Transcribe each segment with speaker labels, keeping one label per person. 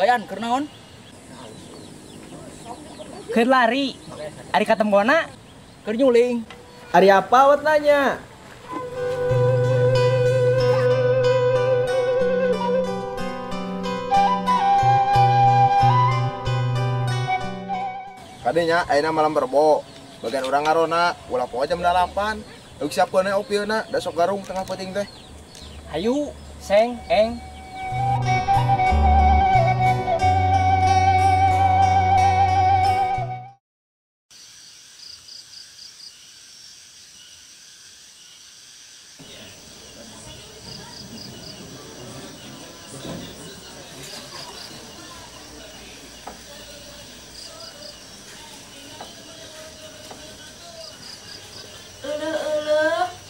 Speaker 1: Bayan keur naon?
Speaker 2: Keur lari. Ari katemgona
Speaker 1: Keur nyuling.
Speaker 2: ari apa wet nanya?
Speaker 3: Kadinya ayeuna malam Rebo. Bagian urang ngarona ulah poe jam 8. Deuk siapkeun opieuna da sok garung tengah peuting teh.
Speaker 2: Hayu, Seng, Eng.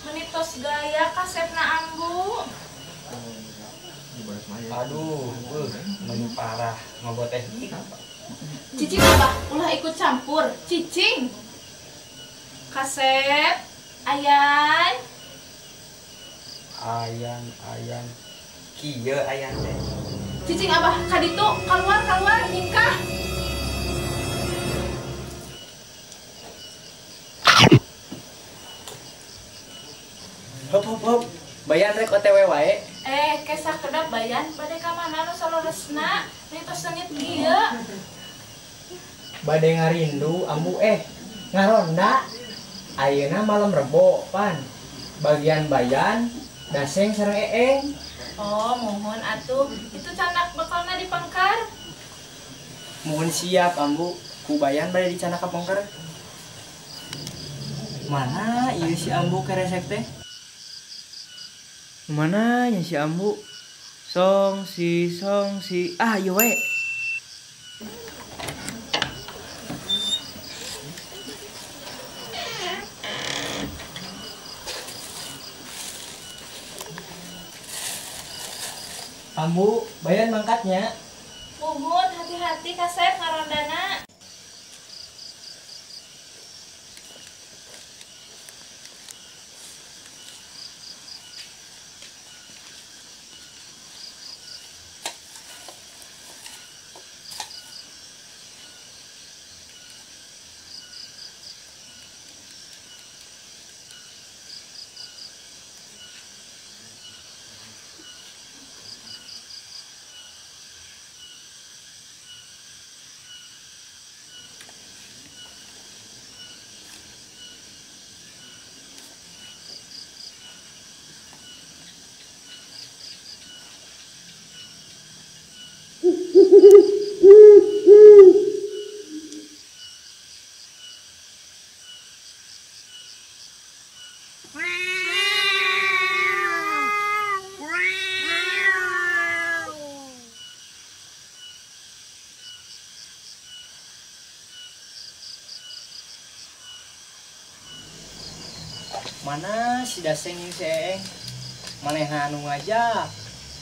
Speaker 4: Menitos gaya kasepna Ambu.
Speaker 2: Aduh, meni parah ngobot teh.
Speaker 4: Cicing abah ulah ikut campur. Cicing. Kasep, Ayan.
Speaker 2: Ayan. Kieu ayan teh.
Speaker 4: Cicing abah kaditu keluar nikah.
Speaker 2: Hop. Bayan rek OTW wae.
Speaker 4: Kesah kedap bayan bade ka mana nu saloresna? Nitos sengit kieu.
Speaker 2: Bade ngarindu ambu ngaronda. Ayeuna malam Rebo pan. Bagian Bayan, Daseng sareng Eeng.
Speaker 4: Oh, mohon atuh. Itu canak bekalna dipangkar.
Speaker 2: Mohon siap ambu. Ku Bayan bade dicanak ka pongker. Mana ieu si ambu keresek teh? Mana nya si ambu? Song si. Ah, ieu we. Ambu, Bayan mangkatnya.
Speaker 4: Mohon hati-hati Kasep ngarondana.
Speaker 2: Mana si Daseng yang si Eeng? Manehna anu ngajak,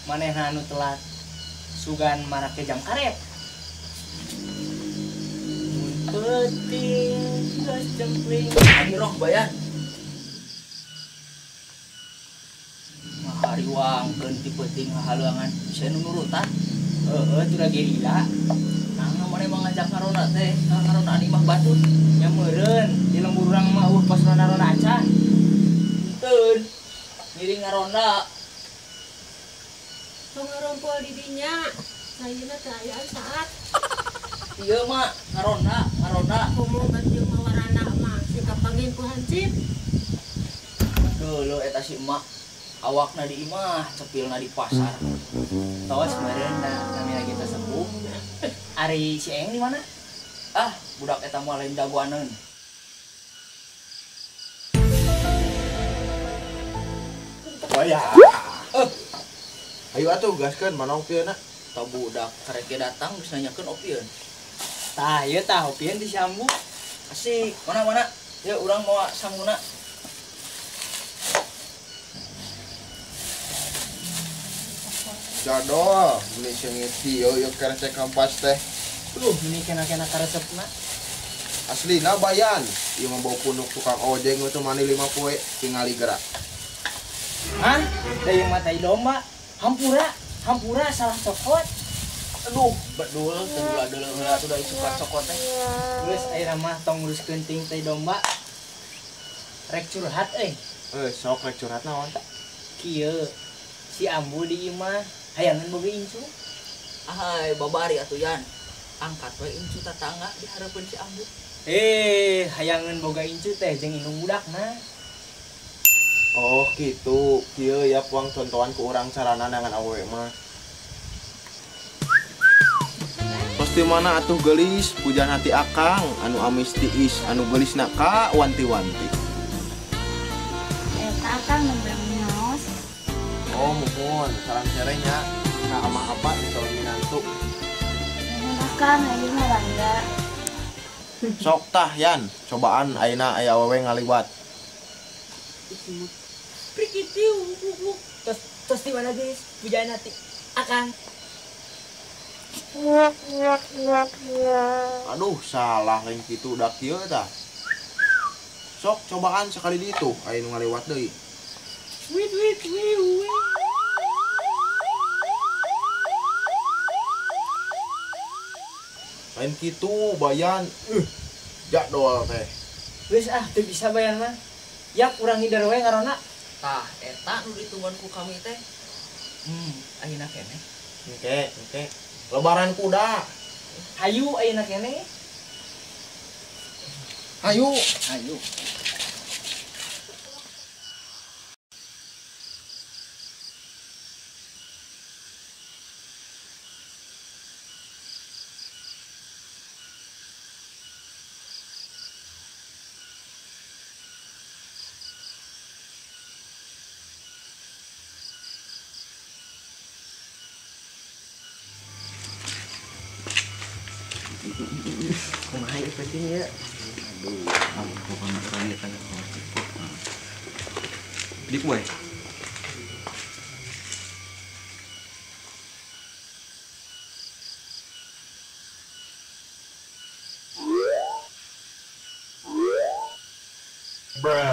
Speaker 2: manehna anu telat sugan marake jam karet. Penting gas jempling
Speaker 1: Ani roh Bayan. ngariwangkeun ti peuting hahalangan bisa nu nurutan.
Speaker 2: Itu lagi gila.
Speaker 1: Nah, mana emang ngajak ngarona teh, ngarona ani mah batut.
Speaker 2: Nya meureun di lembur urang mah pas narona acan.
Speaker 1: Teun. Ngiring ngarona.
Speaker 5: Pengerompol di dinya. Sayuna teh aya saat.
Speaker 1: Ieu mah ngarona.
Speaker 5: Ngomong jeung mawarana mah si kapangin ku hansip.
Speaker 1: Dulu eta si emak awakna di imah, cepilna di pasar.
Speaker 2: Tos meureun da kami lagi sepuh. Ari si Eng di mana?
Speaker 1: Ah, budak eta mah lain jagoaneun.
Speaker 3: Oh ya. Ayo atuh gaskeun mana opieuna.
Speaker 1: Tah budak karek ge datang geus nanyakeun opieun.
Speaker 2: Tah, ieu tah opieun disambung.
Speaker 1: Asik, mana? Ya urang mau sanguna.
Speaker 3: Jadol, beli sengiti yo kerece kampas teh.
Speaker 2: Ini kena-kena karesepna.
Speaker 3: Aslina bayan, ieu mah bau punuk tukang ojek itu mani 5 poe tingali gerak.
Speaker 2: Hah? Da yang matai domba. Hampura salah cokot.
Speaker 1: Aduh, bedul teu heula atuh da suka cokot teh.
Speaker 2: Geus ayeuna mah tong nguruskeun ting teh domba. Rek curhat
Speaker 3: Sok rek curhat naon?
Speaker 2: Kieu si Ambu di imah hayangan boga incu.
Speaker 1: Ahai, babari atuh Yan. Angkat we incu tatangga dihareupeun si Ambu.
Speaker 2: Hayangan boga incu teh jeung indung budakna.
Speaker 3: Oh gitu, kieu ya puang contohan ku urang carana dengan awewe mah. Pasti mana atuh gelis pujan hati akang anu amis tiis anu gelisna ka wanti-wanti.
Speaker 5: Eta akang nembang nyos.
Speaker 3: Oh muhun, salam serenya ka ama apa di calon minantu.
Speaker 5: Akang ayeuna mah bangga.
Speaker 3: Sok tah Yan, cobaan ayeuna aya awewe ngaliwat.
Speaker 2: Prikitiu. Tos di mana guys? Pujan hati akang.
Speaker 3: Aduh, salah lain kitu udah kieu tah. Sok cobaan sekali ditu, aya nu ngaliwat deui.
Speaker 2: Wit.
Speaker 3: Lain kitu bayan, jadol teh.
Speaker 2: Geus teu bisa bayan mah. Yap urang hidar we ngarona.
Speaker 1: Tah, eta nu ditungguan ku kami teh. Ayeuna keneh.
Speaker 3: Engke. Lebaran kuda.
Speaker 2: Hayu ayeuna keneh.
Speaker 3: Ayo.
Speaker 2: Kumaha ieu penting ya?
Speaker 6: Bukan orangnya tanya dik boy.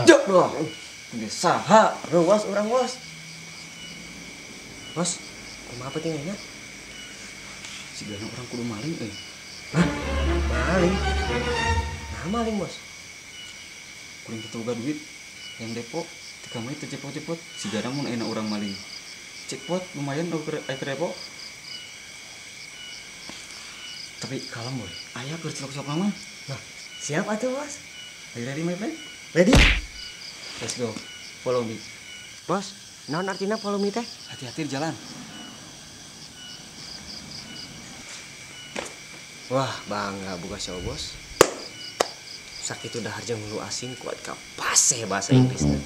Speaker 6: Jok doang. Udah saha, ruas orang bos. Bos, kumaha pentingnya? Sigana orang kudu maling Hah? Maling? Nah maling bos. Kuring kita boga duit yang depo tika mah itu cepot-cepot sigana mun enak orang maling. Cepot lumayan ke depo. Tapi kalem boy, aya keur cilok-cilok mah. Nah, siap atuh bos. Are you ready my friend? Ready? Let's go. Follow me.
Speaker 2: Bos, naon artina follow me teh?
Speaker 6: Hati-hati di jalan.
Speaker 2: Wah, bangga buka show bos. Sakit udah harja mulu asing kuat ka pase bahasa Inggrisnya.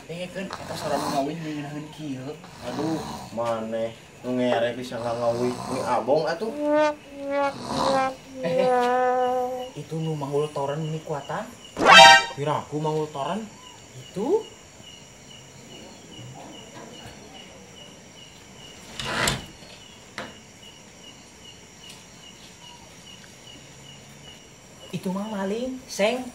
Speaker 1: Dengekeun eta sorana ngawin ngeunaan kieu.
Speaker 3: Aduh, maneh nu ngerek bisa ngawih ni abong atuh.
Speaker 2: Itu nu manggul toren ini kuatan.
Speaker 3: Piraku manggul toran.
Speaker 2: Itu itu mah maling, Seng,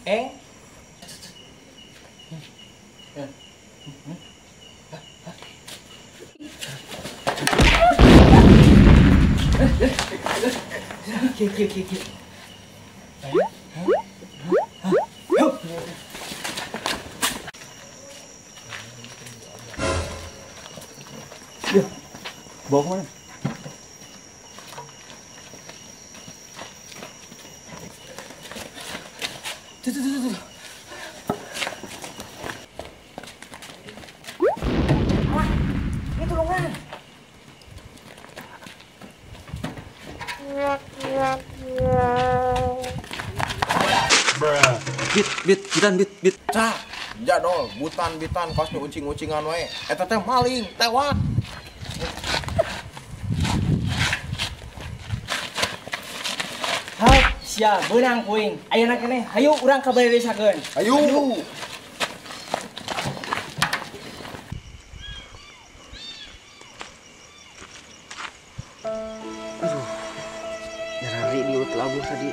Speaker 6: Bawa kemana?
Speaker 2: Tuh. Ini tolongan.
Speaker 6: Bit.
Speaker 3: Cah, jadol, bitan pas nu ucing-ucingan we. Eta teh maling, tewat.
Speaker 2: Hap, sia beunang puing. Ayeuna keneh, hayu urang ka bari desakeun.
Speaker 3: Ayo.
Speaker 6: Nyari di labuh tadi.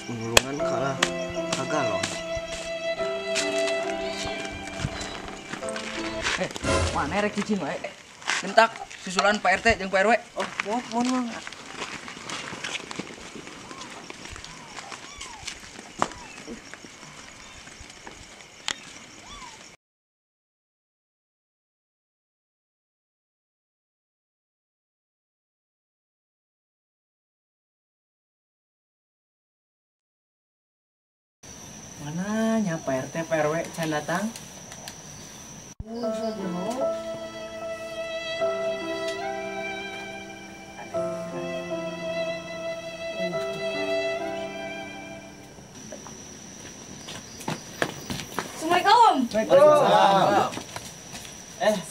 Speaker 6: Penulungan kalah kagalon.
Speaker 1: Mana rek cicing we? Gentak susulan Pak RT jeung Pak RW.
Speaker 6: Oh, mohon.
Speaker 2: Mana nya Pak RT Pak RW can datang?
Speaker 4: Assalamualaikum.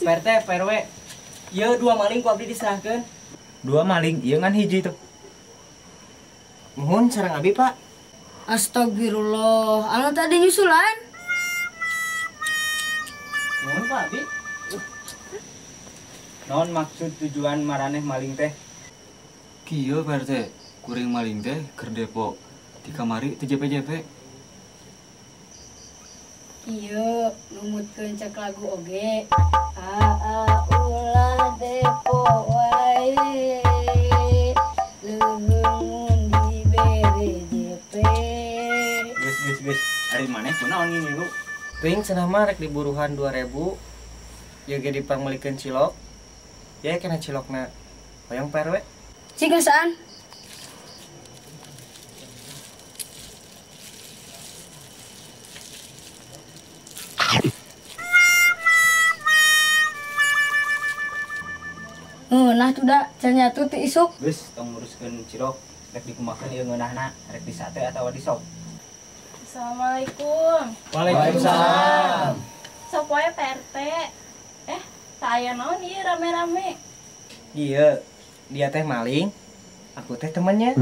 Speaker 2: Pak RT Pak RW. Ieu dua maling ku abdi diserahkeun.
Speaker 7: Dua maling, iya ngan hiji tuh.
Speaker 2: Mohon sareng abi, Pak.
Speaker 5: Astagfirullah, anu tadi nyusulan.
Speaker 2: Mohon Pak abi.
Speaker 7: Naon maksud tujuan maraneh maling teh?
Speaker 6: Kieu Pak RT, kuring maling teh keur depo di kamari teu JP-JP.
Speaker 5: Iya, numutkeun cek lagu oge. Ulah depo wae. Leungeun dibere JP.
Speaker 7: Geus. Ari maneh kunaon ini lu?
Speaker 2: Ting cenah mah rek diburuhan 2000. Ieu ge dipangmelikeun cilok. Ya kena cilokna. Hoyong Pak RW.
Speaker 5: Cing saan? Nah tuh dah, ternyata tuh isuk.
Speaker 7: Geus tong nguruskeun cilok rek dikumakeun ieu ngeunahna, rek di sate atawa di sop.
Speaker 4: Assalamualaikum.
Speaker 2: Waalaikumsalam.
Speaker 4: Sok wae Pak RT. Saya naon ieu rame-rame.
Speaker 2: Dia teh maling. Aku teh temannya.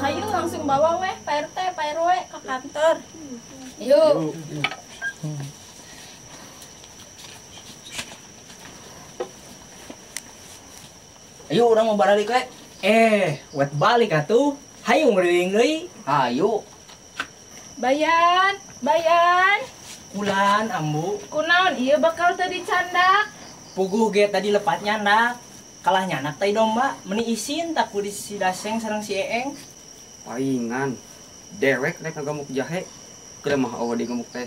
Speaker 4: Ayo langsung bawa weh Pak RT, Pak RW ke kantor.
Speaker 5: Yuk.
Speaker 1: Ayo urang mau balik we.
Speaker 2: Wet balik atuh. Hayu ngeuring deui.
Speaker 1: Ayo.
Speaker 4: Bayan.
Speaker 2: Kulan ambu.
Speaker 4: Kunaon ieu bakal teu dicandak.
Speaker 2: Puguh ge tadi lepat nyandak. Kalah nyanak tadi domba. Meni isin tak ku si Daseng sareng si Eeng.
Speaker 6: Palingan dewek rek ngagamuk jahe. Kudu mah awa di gamuk teh.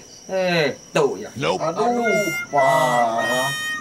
Speaker 6: Tuh ya.
Speaker 3: Aduh, parah.